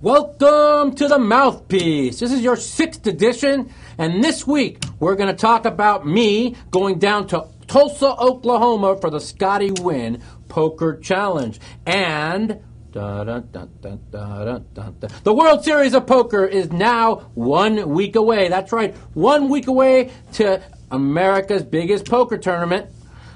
Welcome to the Mouthpiece. This is your 6th edition, and this week we're going to talk about me going down to Tulsa, Oklahoma for the Scotty Win Poker Challenge. And the World Series of Poker is now 1 week away. That's right, 1 week away to America's biggest poker tournament.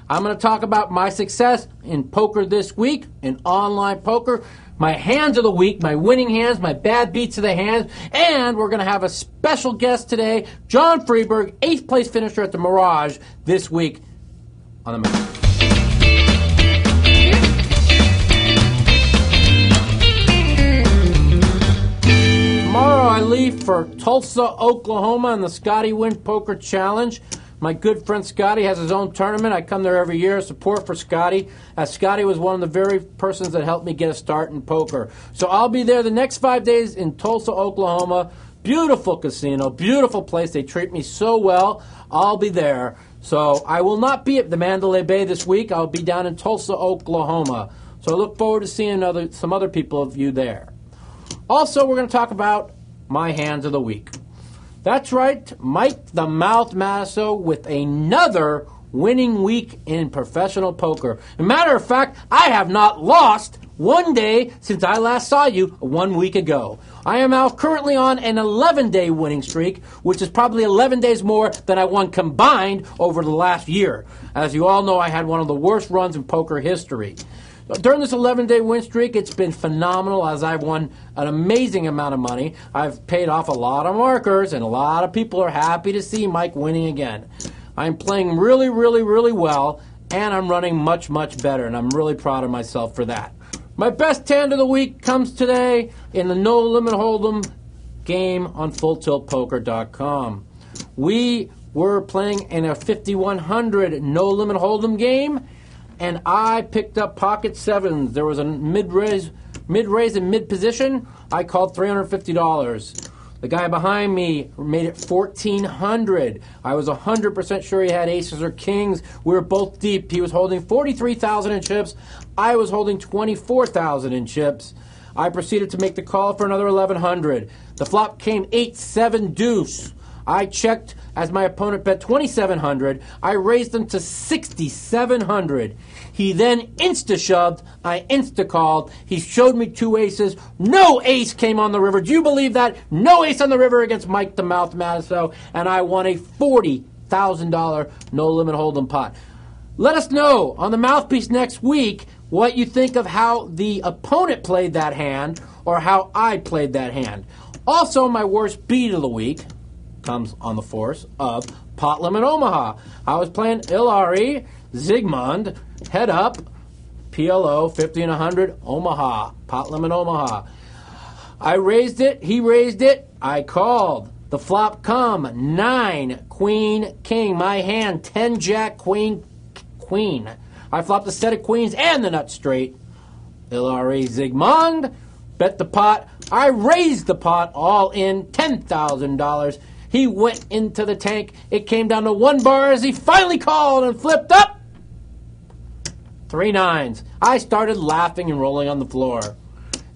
I'm going to talk about my success in poker this week, in online poker, my hands of the week, my winning hands, my bad beats of the hands, and we're going to have a special guest today, John Freeberg, 8th place finisher at the Mirage this week on the Mouth. Tomorrow I leave for Tulsa, Oklahoma on the Scotty Win Poker Challenge. My good friend Scotty has his own tournament. I come there every year, support for Scotty, as Scotty was one of the very persons that helped me get a start in poker. So I'll be there the next 5 days in Tulsa, Oklahoma. Beautiful casino, beautiful place. They treat me so well. I'll be there. So I will not be at the Mandalay Bay this week. I'll be down in Tulsa, Oklahoma. So I look forward to seeing some other people of you there. Also, we're going to talk about my hands of the week. That's right, Mike The Mouth Matusow with another winning week in professional poker. As a matter of fact, I have not lost one day since I last saw you 1 week ago. I am now currently on an 11-day winning streak, which is probably 11 days more than I won combined over the last year. As you all know, I had one of the worst runs in poker history. During this 11-day win streak, it's been phenomenal as I've won an amazing amount of money. I've paid off a lot of markers, and a lot of people are happy to see Mike winning again. I'm playing really, really, really well, and I'm running much, much better, and I'm really proud of myself for that. My best hand of the week comes today in the No Limit Hold'em game on FullTiltPoker.com. We were playing in a 5100 No Limit Hold'em game, and I picked up pocket sevens. There was a mid-raise and mid-position. I called $350. The guy behind me made it $1,400. I was 100% sure he had aces or kings. We were both deep. He was holding $43,000 in chips. I was holding $24,000 in chips. I proceeded to make the call for another $1,100. The flop came 8-7 deuce. I checked as my opponent bet $2,700. I raised him to $6,700. He then insta-shoved. I insta-called. He showed me two aces. No ace came on the river. Do you believe that? No ace on the river against Mike The Mouth Matusow. And I won a $40,000 no-limit hold'em pot. Let us know on the Mouthpiece next week what you think of how the opponent played that hand or how I played that hand. Also, my worst beat of the week comes on the force of Pot Limit Omaha. I was playing Ilari, Zygmunt, head up, PLO, 50 and 100, Omaha, Pot Limit Omaha. I raised it, he raised it, I called. The flop come, 9, Queen, King. My hand, 10, Jack, Queen, Queen. I flopped a set of queens and the nut straight. Ilari, Zygmunt, bet the pot. I raised the pot all in, $10,000. He went into the tank. It came down to one bar as he finally called and flipped up. 3 nines. I started laughing and rolling on the floor.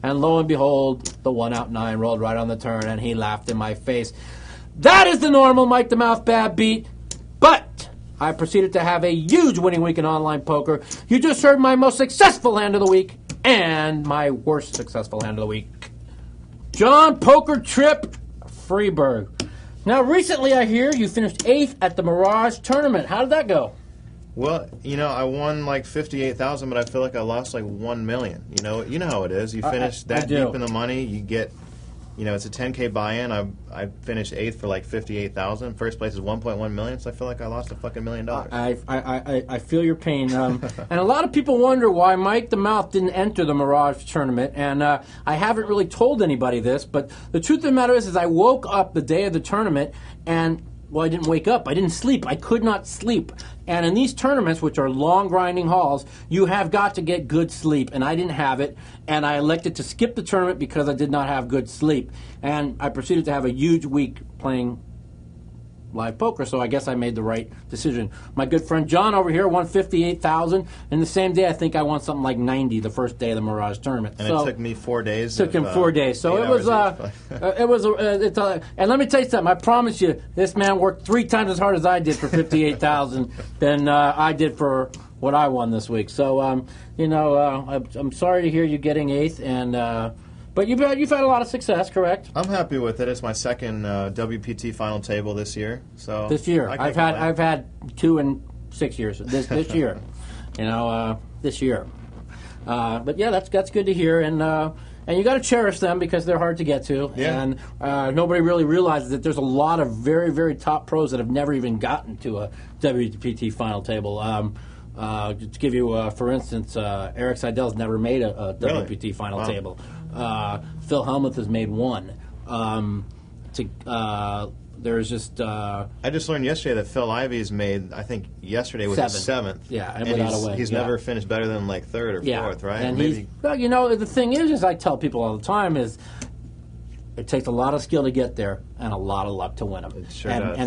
And lo and behold, the 1-out 9 rolled right on the turn, and he laughed in my face. That is the normal Mike the Mouth bad beat. But I proceeded to have a huge winning week in online poker. You just heard my most successful hand of the week and my worst successful hand of the week. John Poker Trip Freeberg. Now, recently I hear you finished 8th at the Mirage tournament. How did that go? Well, you know, I won like 58,000, but I feel like I lost like 1 million. You know how it is. You finish that deep in the money, you get, you know, it's a 10K buy-in. I finished 8th for like 58,000. First place is 1.1 million, so I feel like I lost a fucking $1 million. I feel your pain. And a lot of people wonder why Mike the Mouth didn't enter the Mirage tournament. And I haven't really told anybody this, but the truth of the matter is I woke up the day of the tournament and, well, I didn't wake up. I didn't sleep. I could not sleep. And in these tournaments, which are long, grinding hauls, you have got to get good sleep. And I didn't have it. And I elected to skip the tournament because I did not have good sleep. And I proceeded to have a huge week playing live poker, so I guess I made the right decision. My good friend John over here won $58,000, and the same day I think I won something like 90 the first day of the Mirage tournament. And so it took me 4 days. Took him 4 days, so it was. And let me tell you something. I promise you, this man worked 3 times as hard as I did for $58,000 than I did for what I won this week. So I'm sorry to hear you getting 8th, and. But you've had a lot of success, correct? I'm happy with it. It's my second WPT final table this year. So this year, I've had 2 in 6 years. This year, this year. But yeah, that's good to hear, and you got to cherish them because they're hard to get to, and nobody really realizes that there's a lot of very, very top pros that have never even gotten to a WPT final table. To give you, for instance, Eric Seidel's never made a WPT final table. Phil Hellmuth has made 1. There's just... I just learned yesterday that Phil Ivey's made, I think yesterday was his 7th. Yeah, and he's never finished better than like 3rd or 4th, right? And the thing is, I tell people all the time, is it takes a lot of skill to get there and a lot of luck to win them. It sure does.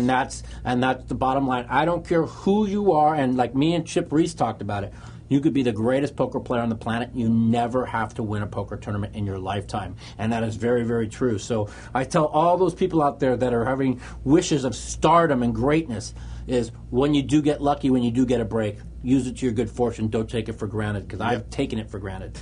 And that's the bottom line. I don't care who you are, and like me and Chip Reese talked about it, you could be the greatest poker player on the planet. You never have to win a poker tournament in your lifetime. And that is very, very true. So I tell all those people out there that are having wishes of stardom and greatness is when you do get lucky, when you do get a break, use it to your good fortune. Don't take it for granted, because I've taken it for granted.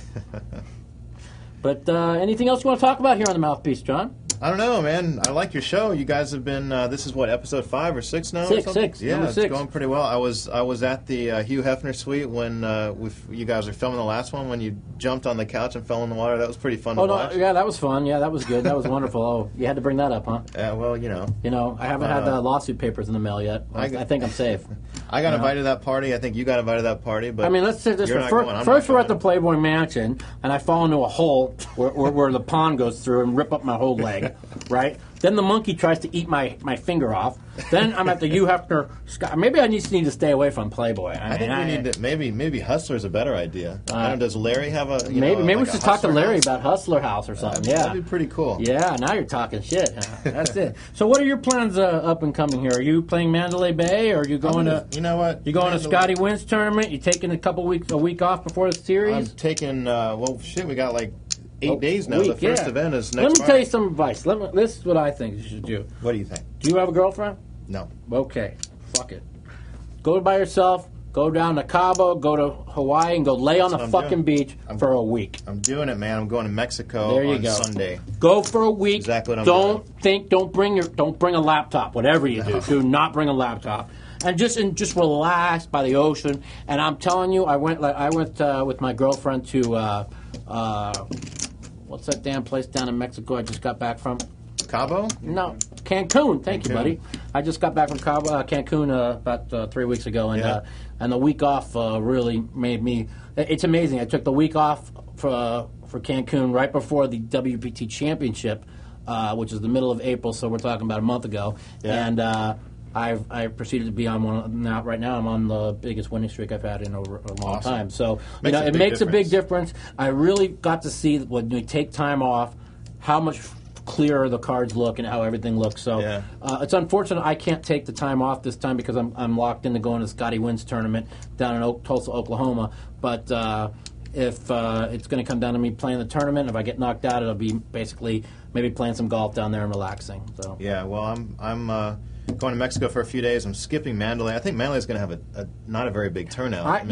But anything else you want to talk about here on the Mouthpiece, John? I don't know, man. I like your show. You guys have been. This is what, episode 5 or 6 now? Six. Yeah, it's going pretty well. I was at the Hugh Hefner suite when you guys were filming the last one. When you jumped on the couch and fell in the water, that was pretty fun to watch. Yeah, that was fun. Yeah, that was good. That was wonderful. Oh, you had to bring that up, huh? Well, I haven't had the lawsuit papers in the mail yet. I think I'm safe. I got invited to that party. I think you got invited to that party. But I mean, let's say this. First, we're at the Playboy Mansion, and I fall into a hole where the pond goes through and rip up my whole leg, right? Then the monkey tries to eat my finger off. Then I'm at the Hugh Hefner. Maybe I just need to stay away from Playboy. I think we need to. Maybe Hustler's a better idea. I don't know, does Larry have a? Maybe we should talk to Larry about Hustler House or something. That'd be pretty cool. Yeah, now you're talking shit. That's it. So what are your plans up and coming here? Are you playing Mandalay Bay, or are you going to? You know what? You going to Scotty Wynn's tournament? You taking a week off before the series? I'm taking. We got like 8 days now. The first event is next. Let me tell you some advice. This is what I think you should do. What do you think? Do you have a girlfriend? No. Okay. Fuck it. Go by yourself. Go down to Cabo. Go to Hawaii and go lay on the fucking beach for a week. I'm doing it, man. I'm going to Mexico on Sunday. Go for a week. Exactly what I'm doing. Don't bring a laptop. Whatever you do, do not bring a laptop. And just relax by the ocean. And I'm telling you, I went with my girlfriend to what's that damn place down in Mexico I just got back from? Cabo? No, Cancun. Thank you, buddy. I just got back from Cancun about 3 weeks ago, and the week off really made me. It's amazing. I took the week off for Cancun right before the WPT Championship, which is the middle of April. So we're talking about a month ago, and I proceeded to be on one now. Right now, I'm on the biggest winning streak I've had in over a long time. So it makes a big difference. I really got to see when we take time off how much clearer the cards look and how everything looks. So it's unfortunate I can't take the time off this time because I'm locked into going to the Scotty Wynn's tournament down in Tulsa, Oklahoma. But if it's going to come down to me playing the tournament, if I get knocked out, it'll be basically maybe playing some golf down there and relaxing. So yeah, well, I'm going to Mexico for a few days. I'm skipping Mandalay. I think Mandalay is going to have not a very big turnout.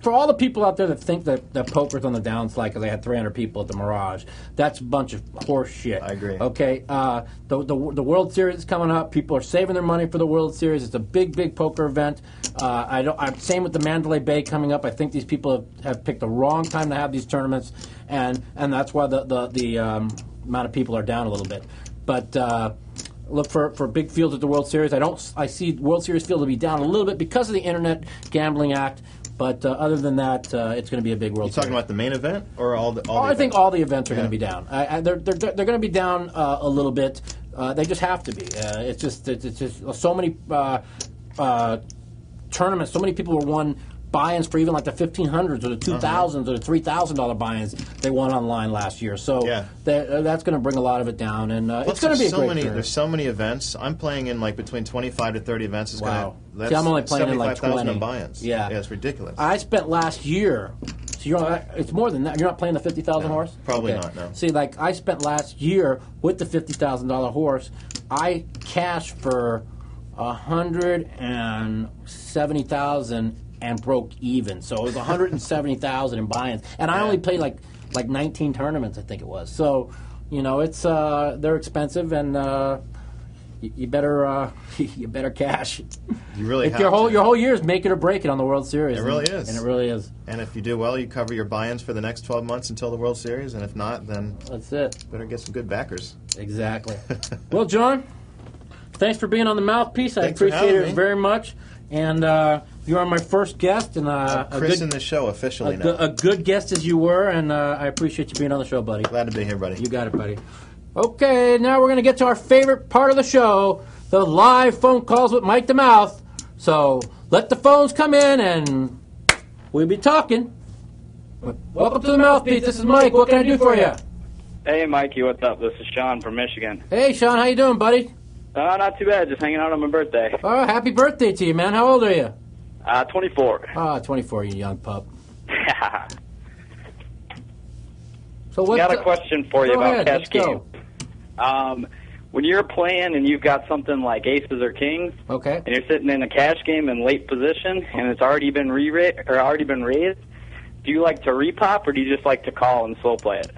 For all the people out there that think that poker's on the downslide because they had 300 people at the Mirage, that's a bunch of horse shit. I agree. Okay, the World Series is coming up. People are saving their money for the World Series. It's a big poker event. I'm same with the Mandalay Bay coming up. I think these people have picked the wrong time to have these tournaments, and that's why the amount of people are down a little bit. But look for big fields at the World Series. I see World Series field to be down a little bit because of the Internet Gambling Act. But other than that, it's going to be a big World Series. You talking about the main event or all the? I think all the events are going to be down. They're going to be down a little bit. They just have to be. It's just so many tournaments. So many people were won buy-ins for even like the $1,500s or the $2,000s or the $3,000 buy-ins they won online last year. So that's going to bring a lot of it down, and it's going to be a great tournament. There's so many events. I'm playing in like between 25 to 30 events. It's wow. That's See, I'm only playing in like 20 buy-ins. Yeah, it's ridiculous. I spent last year. So it's more than that. You're not playing the 50,000 horse? Probably not. No. See, like I spent last year with the $50,000 horse. I cashed for $170,000 and broke even. So it was $170,000 in buy-ins, and I only played like 19 tournaments, I think it was. So, it's they're expensive, and you better cash. You really have your whole year is make it or break it on the World Series. It really is, and it really is. And if you do well, you cover your buy-ins for the next 12 months until the World Series, and if not, then that's it. Better get some good backers. Exactly. Well, John, thanks for being on the Mouthpiece. I appreciate it very much. And you are my first guest, and christened the show officially now. A good guest as you were, and I appreciate you being on the show, buddy. Glad to be here, buddy. You got it, buddy. Okay, now we're going to get to our favorite part of the show, the live phone calls with Mike the Mouth. So let the phones come in, and we'll be talking. Welcome to the Mouthpiece. This is Mike. What can I do for you? Hey, Mikey. What's up? This is Sean from Michigan. Hey, Sean. How you doing, buddy? Not too bad. Just hanging out on my birthday. Oh, happy birthday to you, man. How old are you? 24. 24, you young pup. So what's got a question for you about cash game. When you're playing and you've got something like aces or kings, okay, and you're sitting in a cash game in late position, and it's already been raised, do you like to repop, or do you just like to call and slow play it?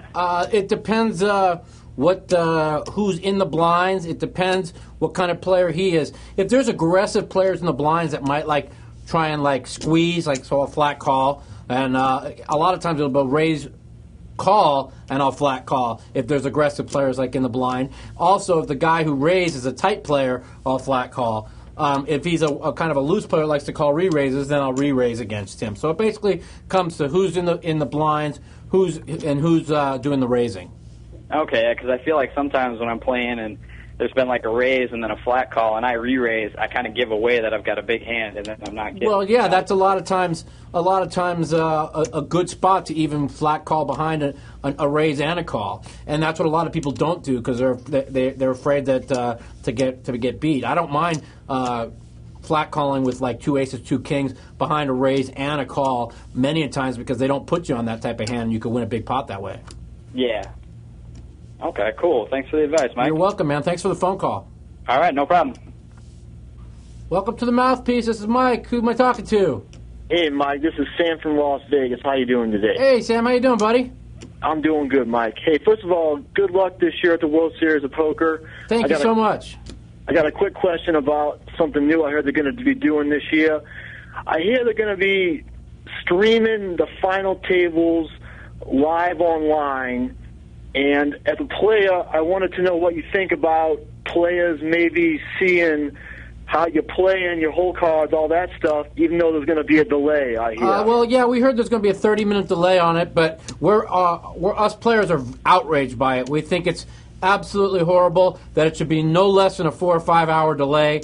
It depends who's in the blinds. It depends what kind of player he is. If there's aggressive players in the blinds that might try and squeeze, so a flat call, and a lot of times it'll be raise, call, and I'll flat call if there's aggressive players in the blind. Also, if the guy who raised is a tight player, I'll flat call. If he's a kind of a loose player, likes to call re-raises, then I'll re-raise against him. So it basically comes to who's in the blinds, who's doing the raising. Okay, because I feel like sometimes when I'm playing and there's been a raise and then a flat call and I re-raise, I kind of give away that I've got a big hand and then I'm not getting. Well, yeah, that's a lot of times a good spot to even flat call behind a raise and a call, and that's what a lot of people don't do because they're afraid that to get beat. I don't mind flat calling with two aces, two kings behind a raise and a call many times because they don't put you on that type of hand and you can win a big pot that way. Yeah. Okay, cool. Thanks for the advice, Mike. You're welcome, man. Thanks for the phone call. All right, no problem. Welcome to the Mouthpiece. This is Mike. Who am I talking to? Hey, Mike. This is Sam from Las Vegas. How you doing today? Hey, Sam. How you doing, buddy? I'm doing good, Mike. Hey, first of all, good luck this year at the World Series of Poker. Thank you so much. I got a quick question about something new I heard they're going to be doing this year. I hear they're going to be streaming the final tables live online. And as a player, I wanted to know what you think about players maybe seeing how you play and your hole cards, all that stuff, even though there's going to be a delay, I hear. Well, yeah, we heard there's going to be a 30-minute delay on it, but we're us players are outraged by it. We think it's absolutely horrible that it should be no less than a 4 or 5 hour delay.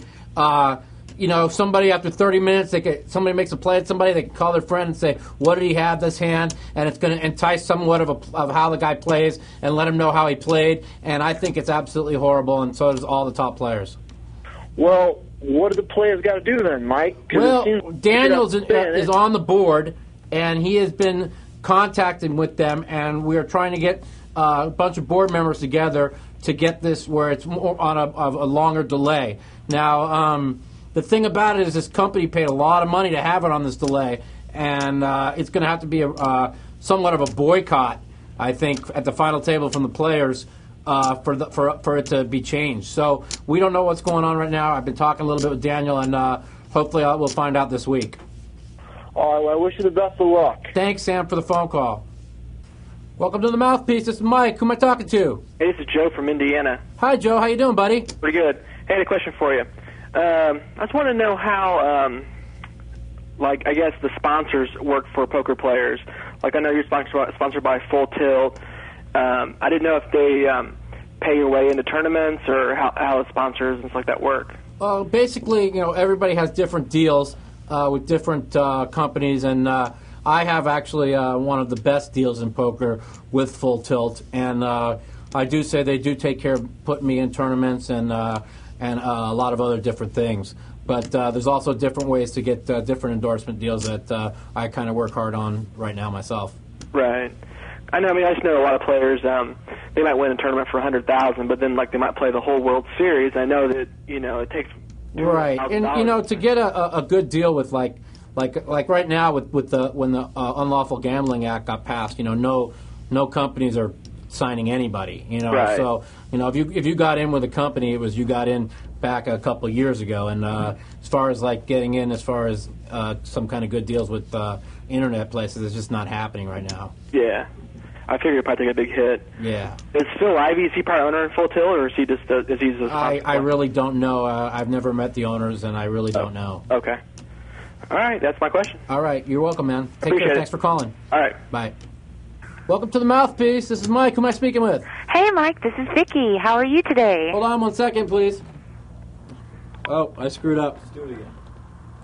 Somebody after 30 minutes, somebody makes a play at somebody, they can call their friend and say, what did he have this hand? And it's going to entice somewhat of how the guy plays and let him know how he played. And I think it's absolutely horrible, and so does all the top players. Well, what do the players got to do then, Mike? Well, Daniels is on the board, and he has been contacting with them, and we are trying to get a bunch of board members together to get this where it's more on a longer delay. Now, the thing about it is this company paid a lot of money to have it on this delay, and it's going to have to be somewhat of a boycott, I think, at the final table from the players for it to be changed. So we don't know what's going on right now. I've been talking a little bit with Daniel, and hopefully we'll find out this week. All right, well, I wish you the best of luck. Thanks, Sam, for the phone call. Welcome to the Mouthpiece. This is Mike. Who am I talking to? Hey, this is Joe from Indiana. Hi, Joe. How you doing, buddy? Pretty good. Hey, I had a question for you. I just want to know how, I guess the sponsors work for poker players. I know you're sponsored by Full Tilt. I didn't know if they pay your way into tournaments or how the sponsors and stuff like that work. Basically, everybody has different deals. with different companies, and I have actually one of the best deals in poker with Full Tilt, and I do say they do take care of putting me in tournaments and a lot of other different things. But there's also different ways to get different endorsement deals that I kind of work hard on right now myself. Right. I know. I mean, I just know a lot of players. They might win a tournament for $100,000, but then like they might play the whole World Series. I know that it takes right, and to get a good deal with like right now with the when the Unlawful Gambling Act got passed, no companies are signing anybody. Right. So if you got in with a company, it was you got in back a couple of years ago, and as far as like getting in, as far as some kind of good deals with internet places, it's just not happening right now. Yeah, I figure you'll probably take a big hit. Yeah. Is Phil Ivey, is he part owner in Full Tilt, or is he just I really don't know. I've never met the owners, and I really don't know. Okay. All right, that's my question. All right, you're welcome, man. Take Appreciate care. it. Thanks for calling. All right. Bye. Welcome to the Mouthpiece. This is Mike. Who am I speaking with? Hey, Mike. This is Vicky. How are you today? Hold on 1 second, please. Oh, I screwed up. Let's do it again.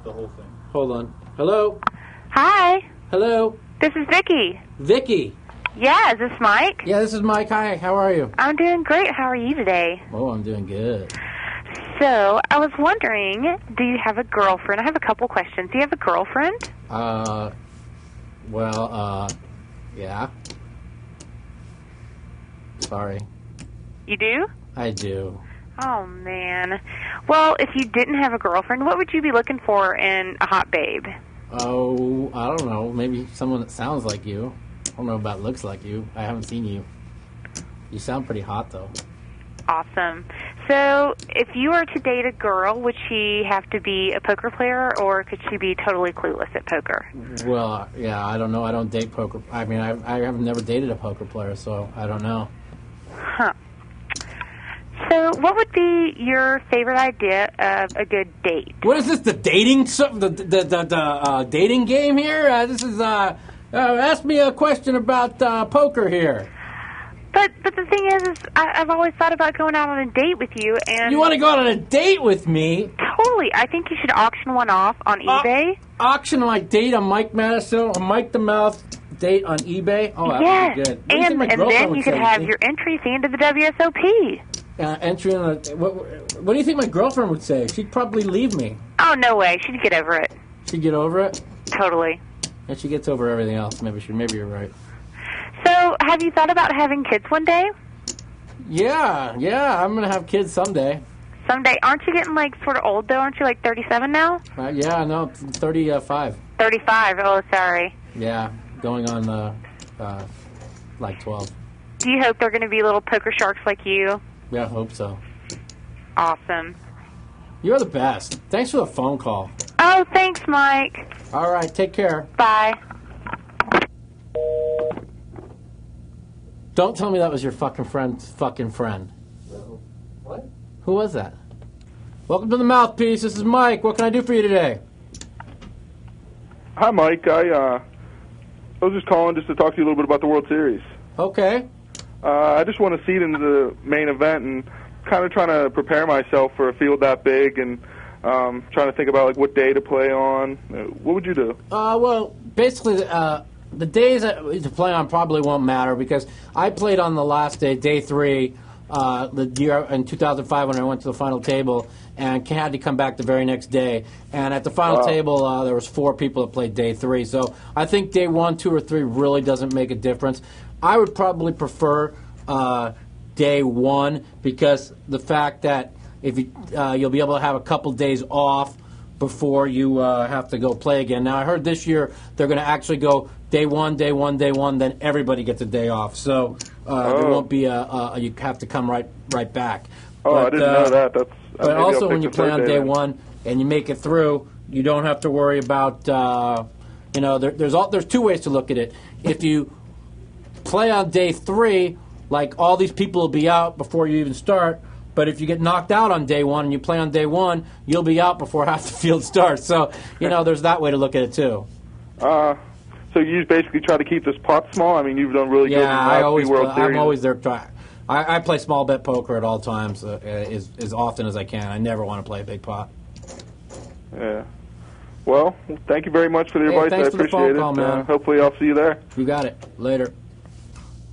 The whole thing. Hold on. Hello? Hi. Hello? This is Vicky. Vicky. Yeah, is this Mike? Yeah, this is Mike. Hi, how are you? I'm doing great. How are you today? Oh, I'm doing good. So, I was wondering, do you have a girlfriend? I have a couple questions. Do you have a girlfriend? Yeah. Sorry. You do? I do. Oh, man. Well, if you didn't have a girlfriend, what would you be looking for in a hot babe? Oh, I don't know. Maybe someone that sounds like you. I don't know about looks like you. I haven't seen you. You sound pretty hot, though. Awesome. So, if you were to date a girl, would she have to be a poker player, or could she be totally clueless at poker? Well, yeah, I don't know. I don't date poker. I mean, I have never dated a poker player, so I don't know. Huh. So, what would be your favorite idea of a good date? What is this? The dating dating game here? This is ask me a question about poker here. But the thing is I've always thought about going out on a date with you, and you want to go out on a date with me? Totally. I think you should auction one off on eBay. Auction my date on Mike Matusow, on Mike The Mouth date on eBay. Oh, that would be good. And then you could have your entry fee into the WSOP. Entry in what do you think my girlfriend would say? She'd probably leave me. Oh, no way. She'd get over it. She'd get over it? Totally. And she gets over everything else. Maybe you're right. So, have you thought about having kids one day? Yeah, I'm going to have kids someday. Someday. Aren't you getting, sort of old, though? Aren't you, 37 now? Yeah, no, 35. 35. Oh, sorry. Yeah, going on, 12. Do you hope they're going to be little poker sharks like you? Yeah, I hope so. Awesome. You're the best. Thanks for the phone call. Oh, thanks, Mike. All right, take care. Bye. Don't tell me that was your fucking friend. What? Who was that? Welcome to the Mouthpiece. This is Mike. What can I do for you today? Hi, Mike. I was just calling just to talk to you a little bit about the World Series. Okay. I just want to see it into the main event and kind of trying to prepare myself for a field that big and trying to think about what day to play on. What would you do? Well, basically, the days to play on probably won't matter because I played on the last day, day 3, the year in 2005 when I went to the final table and had to come back the very next day. And at the final table, there was 4 people that played day 3. So I think day 1, 2, or 3 really doesn't make a difference. I would probably prefer day 1 because the fact that if you'll be able to have a couple days off before you have to go play again. Now I heard this year they're going to actually go day 1, day 1, day 1, then everybody gets a day off. So there won't be you have to come right back. Oh, but, I didn't know that. But also when you play on day 1 and you make it through, you don't have to worry about there's 2 ways to look at it. If you play on day 3, like all these people will be out before you even start. But if you get knocked out on day 1 and you play on day 1, you'll be out before half the field starts. So, there's that way to look at it too. So you basically try to keep this pot small? I mean, you've done really good in the last few World Series. I'm always there. I play small bet poker at all times, as often as I can. I never want to play a big pot. Yeah. Well, thank you very much for the advice. Thanks I for the appreciate phone it. call, man. Hopefully I'll see you there. You got it. Later.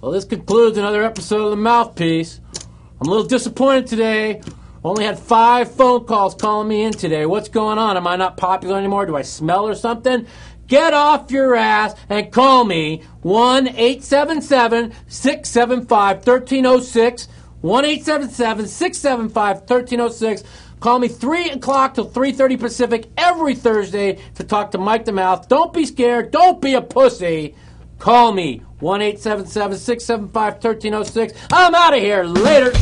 Well, this concludes another episode of The Mouthpiece. I'm a little disappointed today. Only had 5 phone calls calling me in today. What's going on? Am I not popular anymore? Do I smell or something? Get off your ass and call me 1-877-675-1306. 1-877-675-1306. Call me 3 o'clock till 3:30 Pacific every Thursday to talk to Mike the Mouth. Don't be scared. Don't be a pussy. Call me 1-877-675-1306. I'm out of here. Later.